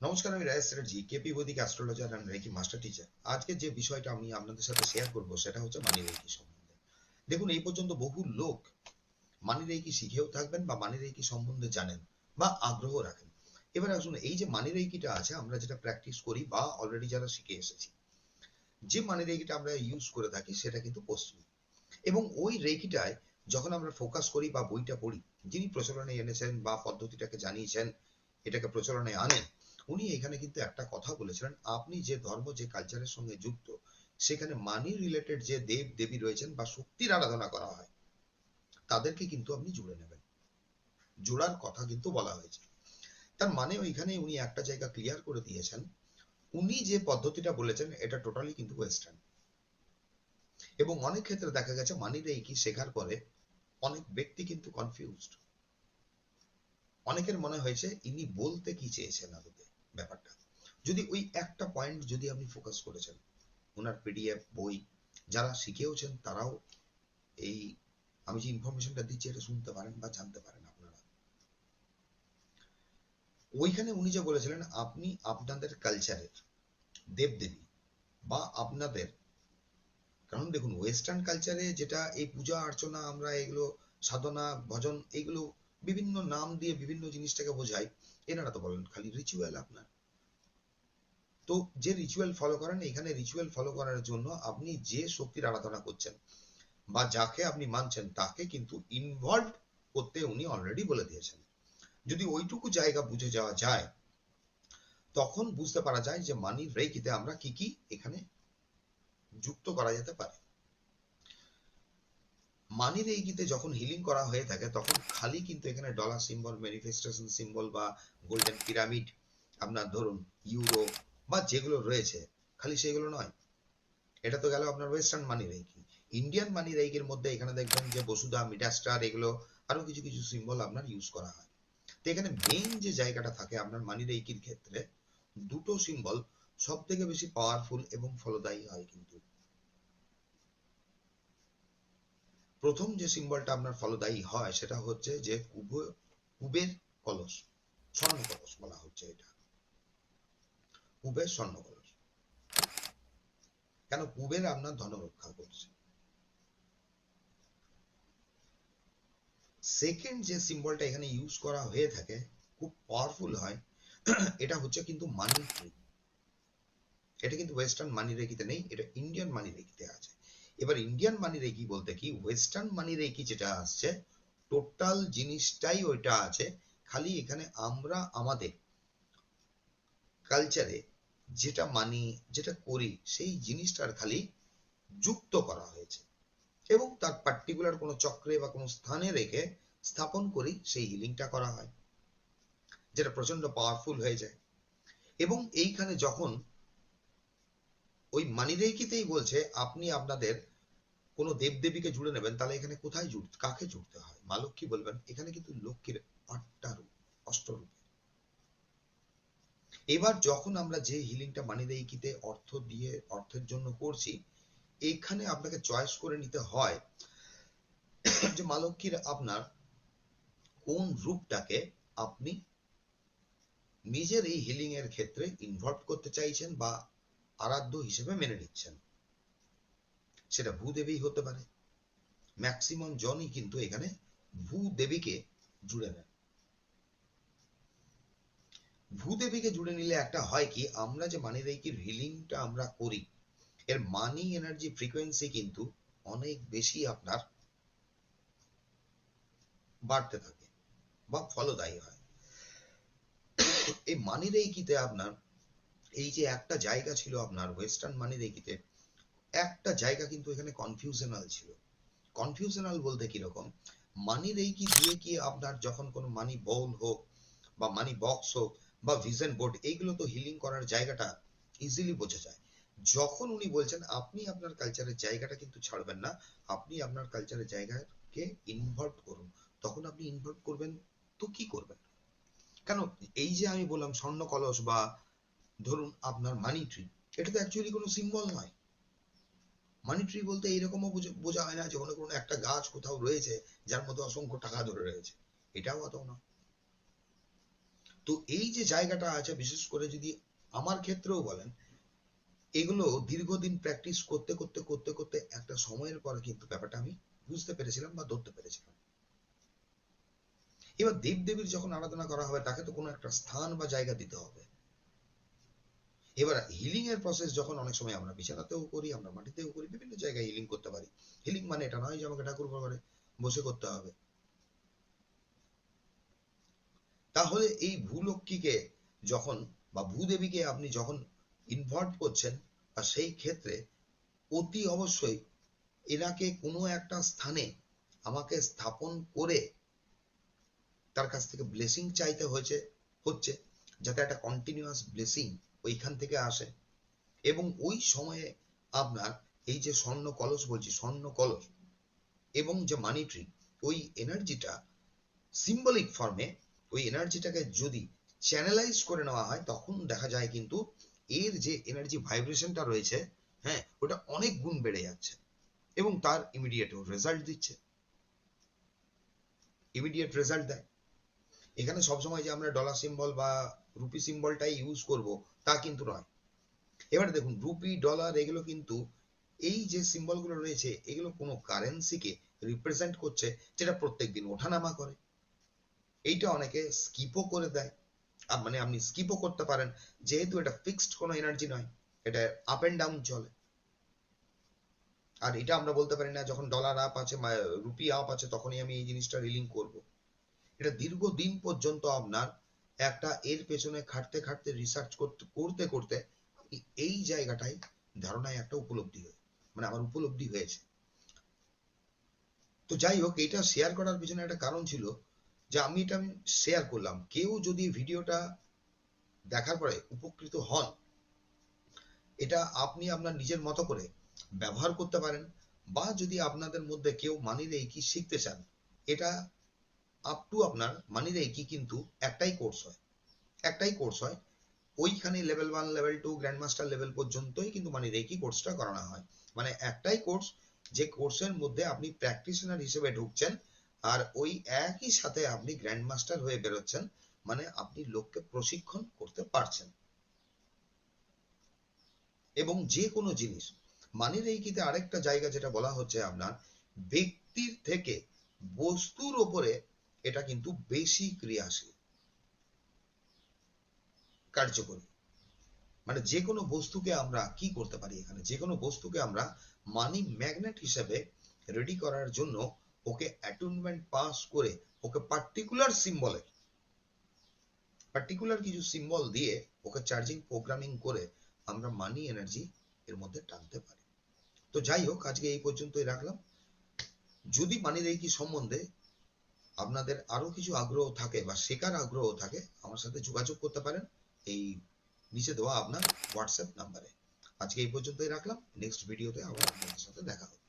নমস্কার, আমি Rayesh Chatterjee, KP Vedic astrologer and reiki master teacher. আজকে যে বিষয়টা আমি আপনাদের সাথে শেয়ার করব সেটা হচ্ছে মানি রেকি সম্বন্ধে। দেখুন, এই পর্যন্ত বহু লোক মানি রেকি শিখেও থাকবেন বা মানি রেকি সম্বন্ধে জানেন বা আগ্রহ রাখেন। এবার আসুন, এই যে মানি রেকিটা আছে, আমরা যেটা প্র্যাকটিস করি বা অলরেডি যারা শিখে এসেছি, যে মানি রেকিটা আমরা ইউজ করে থাকি সেটা কিন্তু পশ্চিমী। এবং ওই রেকিটায় যখন আমরা ফোকাস করি বা বইটা পড়ি, যিনি প্রচলনে এনেছেন বা পদ্ধতিটাকে জানিয়েছেন, এটাকে প্রচলনে আনেন, উনি এখানে কিন্তু একটা কথা বলেছিলেন, আপনি যে ধর্ম যে কালচারের সঙ্গে যুক্ত, সেখানে মানি রিলেটেড যে দেব দেবী রয়েছেন বা শক্তির আরাধনা করা হয়, তাদেরকে কিন্তু আপনি জুড়ে নেবেন। জোড়ার কথা কিন্তু বলা হয়েছে। তার মানে ওইখানে উনি একটা জায়গা ক্লিয়ার করে দিয়েছেন, উনি যে পদ্ধতিটা বলেছেন এটা টোটালি কিন্তু ওয়েস্টার্ন। এবং অনেক ক্ষেত্রে দেখা গেছে মানি রেকি শেখার পরে অনেক ব্যক্তি কিন্তু কনফিউজড। অনেকের মনে হয়েছে ইনি বলতে কি চেয়েছেন আদতে ব্যাপারটা। যদি ওই একটা পয়েন্ট যদি আপনি ফোকাস করেছেন, ওনার পিডিএফ বই যারা শিখেওছেন তারাও এই আমি যে ইনফরমেশনটা দিচ্ছি এটা শুনতে পারেন বা জানতে পারেন আপনারা। ওইখানে উনি যে বলেছিলেন, আপনি আপনাদের কালচারের দেবদেবী বা আপনাদের, কারণ দেখুন ওয়েস্টার্ন কালচারে যেটা এই পূজা অর্চনা আমরা এগুলো সাধনা ভজন এগুলো বিভিন্ন নাম দিয়ে বিভিন্ন জিনিসটাকে বোঝাই। এনারা তো বলেন খালি রিচুয়াল আপনার। তো যে রিচুয়াল ফলো করেন, এখানে রিচুয়াল ফলো করার জন্য আপনি যে শক্তির আরাধনা করছেন বা যাকে আপনি মানছেন তাকে কিন্তু ইনভলভ করতে উনি অলরেডি বলে দিয়েছেন। যদি ওইটুকু জায়গা বুঝে যাওয়া যায়, তখন বুঝতে পারা যায় যে মানির রেকিতে আমরা কি কি এখানে যুক্ত করা যেতে পারে। মানির রেকিতে যখন হিলিং করা হয়ে থাকে তখন খালি কিন্তু এখানে ডলার সিম্বল, ম্যানিফেস্টেশন সিম্বল বা গোল্ডেন পিরামিড, আপনার ধরুন ইউরো বা যেগুলো রয়েছে, খালি সেগুলো নয়। এটা তো গেল আপনার ওয়েস্টার্ন মানি রেকি। ইন্ডিয়ান মানি রেকির মধ্যে এখানে দেখবেন যে বসুধা, মিডাস্টার, এগুলো আরো কিছু কিছু সিম্বল আপনার ইউজ করা হয়। তো এখানে মেইন যে জায়গাটা থাকে আপনার মানি রেকির ক্ষেত্রে, দুটো সিম্বল সব থেকে বেশি পাওয়ারফুল এবং ফলদায়ী হয় কিন্তু। প্রথম যে সিম্বলটা আপনার ফলদায়ী হয় সেটা হচ্ছে যে কুবের কলস, স্বর্ণ কলস বলা হচ্ছে এটা, কুবের স্বর্ণ কলস। কেন? কুবের আপনার ধন রক্ষা করছে। সেকেন্ড যে সিম্বলটা এখানে ইউজ করা হয়ে থাকে, খুব পাওয়ারফুল হয়, এটা হচ্ছে কিন্তু মানি ট্রি। এটা কিন্তু ওয়েস্টার্ন মানি রেকিতে নেই, এটা ইন্ডিয়ান মানি রেকিতে আছে। এবার ইন্ডিয়ান মানি রেকি বলতে কি, ওয়েস্টার্ন মানি রেকি যেটা আসছে, টোটাল জিনিসটাই ওইটা আছে, খালি এখানে আমরা আমাদের কালচারে যেটা মানি, যেটা করি সেই জিনিসটার খালি যুক্ত করা হয়েছে এবং তার পার্টিকুলার কোনো চক্রে বা কোনো স্থানে রেখে স্থাপন করি সেই হিলিংটা করা হয়, যেটা প্রচন্ড পাওয়ারফুল হয়ে যায়। এবং এইখানে যখন ওই মানি রেকিতেই বলছে আপনি আপনাদের কোনো দেবদেবীকে জুড়ে নেবেন, তাহলে এখানে কোথায় জুড়তে, কাকে জুড়তে হয়? মা লক্ষ্মী বলবেন, এখানে কিন্তু লক্ষ্মীর 8টা রূপ, অষ্টরূপ। এবার যখন আমরা যে হিলিংটা মানি রেকিতে অর্থ দিয়ে অর্থের জন্য করছি, এখানে আপনাকে চয়েস করে নিতে হয় যে মা লক্ষ্মীর আপনার কোন রূপটাকে আপনি নিজের এই হিলিং এর ক্ষেত্রে ইনভলভ করতে চাইছেন বা আরাধ্য হিসেবে মেনে নিচ্ছেন। সেটা ভূদেবী হতে পারে। ম্যাক্সিমাম জনই কিন্তু এখানে ভূদেবীকে জুড়ে নেন। ভূদেবীকে জুড়ে নিলে একটা হয় কি, আমরা যে মানি রেকির হিলিংটা আমরা করি, এর মানি এনার্জি ফ্রিকোয়েন্সি কিন্তু অনেক বেশি আপনার বাড়তে থাকে বা ফলদায়ী হয়। এই মানি রেকিতে আপনার এই যে একটা জায়গা ছিল আপনার ওয়েস্টার্ন মানি রেকিতে, একটা জায়গা কিন্তু এখানে কনফিউশনাল ছিল। কনফিউশনাল বলতে কিরকম, মানি রেকি দিয়ে কি আপনার যখন কোনো মানি বাউল হোক বা মানি বক্স হোক বা ভিশন বোর্ড, এইগুলো তো হিলিং করার জায়গাটা ইজিলি বোঝা যায়। যখন উনি বলছেন আপনি আপনার কালচারের জায়গাটা কিন্তু ছাড়বেন না, আপনি আপনার কালচারের জায়গাকে ইনভলভ করুন, তখন আপনি ইনভলভ করবেন। তো কি করবেন? কেন? এই যে আমি বললাম স্বর্ণ কলস বা ধরুন আপনার মানি ট্রি, এটা তো অ্যাকচুয়ালি কোনো সিম্বল নয়। মানি ট্রি বলতে এইরকমও বোঝা হয় না যে মনে করুন একটা গাছ কোথাও রয়েছে যার মধ্যে অসংখ্য টাকা ধরে রয়েছে, এটাও অত না। তো এই যে জায়গাটা আছে, বিশেষ করে যদি আমার ক্ষেত্রেও বলেন, এগুলো দীর্ঘদিন প্র্যাকটিস করতে করতে করতে করতে একটা সময়ের পরে কিন্তু ব্যাপারটা আমি বুঝতে পেরেছিলাম বা ধরতে পেরেছিলাম। এবার দেবদেবীর যখন আরাধনা করা হবে, তাকে তো কোনো একটা স্থান বা জায়গা দিতে হবে। এবার হিলিং এর প্রসেস যখন অনেক সময় আমরা বিছানাতেও করি, আমরা মাটিতেও করি, বিভিন্ন জায়গায় হিলিং করতে পারি। হিলিং মানে এটা নয় যে আমাকে ঠাকুর ঘরে বসে করতে হবে। তাহলে এই ভূলক্ষ্মীকে যখন বা ভূদেবীকে আপনি যখন ইনভলভ করছেন, বা সেই ক্ষেত্রে অতি অবশ্যই এনাকে কোনো একটা স্থানে আমাকে স্থাপন করে তার কাছ থেকে ব্লেসিং চাইতে হচ্ছে, যাতে একটা কন্টিনিউয়াস ব্লেসিং ওইখান থেকে আসে। এবং ওই সময়ে আপনার এই যে স্বর্ণ কলস বলছি, স্বর্ণ কলস এবং যে মানি ট্রি, ওই এনার্জিটা সিম্বলিক ফর্মে, ওই এনার্জিটাকে যদি চ্যানেলাইজ করে নেওয়া হয়, তখন দেখা যায় কিন্তু এর যে এনার্জি ভাইব্রেশনটা রয়েছে, হ্যাঁ, ওটা অনেক গুণ বেড়ে যাচ্ছে এবং তার ইমিডিয়েট রেজাল্ট দিচ্ছে, ইমিডিয়েট রেজাল্ট দেয়। এখানে সবসময় যে আমরা ডলার সিম্বল বা রুপি সিম্বলটাই ইউজ করব তা কিন্তু নয়। এবারে দেখুন, রুপি, ডলার, এগুলো কিন্তু এই যে সিম্বলগুলো রয়েছে, এগুলো কোনো কারেন্সিকে রিপ্রেজেন্ট করছে, যেটা প্রত্যেকদিন ওঠানামা করে। এইটা অনেকে স্কিপও করে দেয়, মানে আপনি স্কিপও করতে পারেন, যেহেতু এটা ফিক্সড কোনো এনার্জি নয়, এটা আপ এন্ড ডাউন চলে। আর এটা আমরা বলতে পারি না যখন ডলার আপ আছে, রুপি আপ আছে, তখনই আমি এই জিনিসটা রিলিং করব। এটা দীর্ঘদিন পর্যন্ত আপনার একটা এর পেছনে খাটতে খাটতে রিসার্চ করতে করতে এই জায়গাটায় ধারণায় একটা উপলব্ধি হয়, মানে আমার উপলব্ধি হয়েছে। তো যাই হোক, এটা শেয়ার করার পিছনে একটা কারণ ছিল যে আমি শেয়ার করলাম। কেউ যদি ভিডিওটা দেখার পরে উপকৃত হন, এটা আপনি আপনার নিজের মতো করে ব্যবহার করতে পারেন, বা যদি আপনাদের মধ্যে কেউ মানি রেইকি শিখতে চান, এটা আপ টু আপনার। মানি রেইকি কিন্তু একটাই কোর্স হয়। ওইখানে level 1, level 2, grand master level পর্যন্তই কিন্তু মানি রেইকি কোর্সটা করানো হয়। মানে একটাই কোর্স, যে কোর্সের মধ্যে আপনি প্র্যাকটিশনার হিসেবে ঢুকছেন, আর ওই একই সাথে আপনি গ্র্যান্ড মাস্টার হয়ে বেরোচ্ছেন, মানে আপনি লোককে প্রশিক্ষণ করতে পারছেন। এবং যে কোনো জিনিস, মানি রেইকিতে আরেকটা জায়গা যেটা বলা হচ্ছে, আপনার ব্যক্তির থেকে বস্তুর ওপরে এটা কিন্তু বেশি ক্রিয়াশীল, কার্যকরী। মানে যে কোনো বস্তুকে আমরা কি করতে পারি, এখানে যে কোনো বস্তুকে আমরা মানি ম্যাগনেট হিসেবে রেডি করার জন্য ওকে অ্যাটুনমেন্ট পাস করে, ওকে পার্টিকুলার কিছু সিম্বল দিয়ে ওকে চার্জিং প্রোগ্রামিং করে আমরা মানি এনার্জি এর মধ্যে টানতে পারি। তো যাই হোক, আজকে এই পর্যন্তই রাখলাম। যদি মানি রেইকি সম্বন্ধে আপনাদের আরো কিছু আগ্রহ থাকে বা শেখার আগ্রহ থাকে, আমার সাথে যোগাযোগ করতে পারেন এই নিচে দেওয়া আপনার হোয়াটসঅ্যাপ নাম্বারে। আজকে এই পর্যন্তই রাখলাম, নেক্সট ভিডিওতে আবার আপনাদের সাথে দেখা হবে।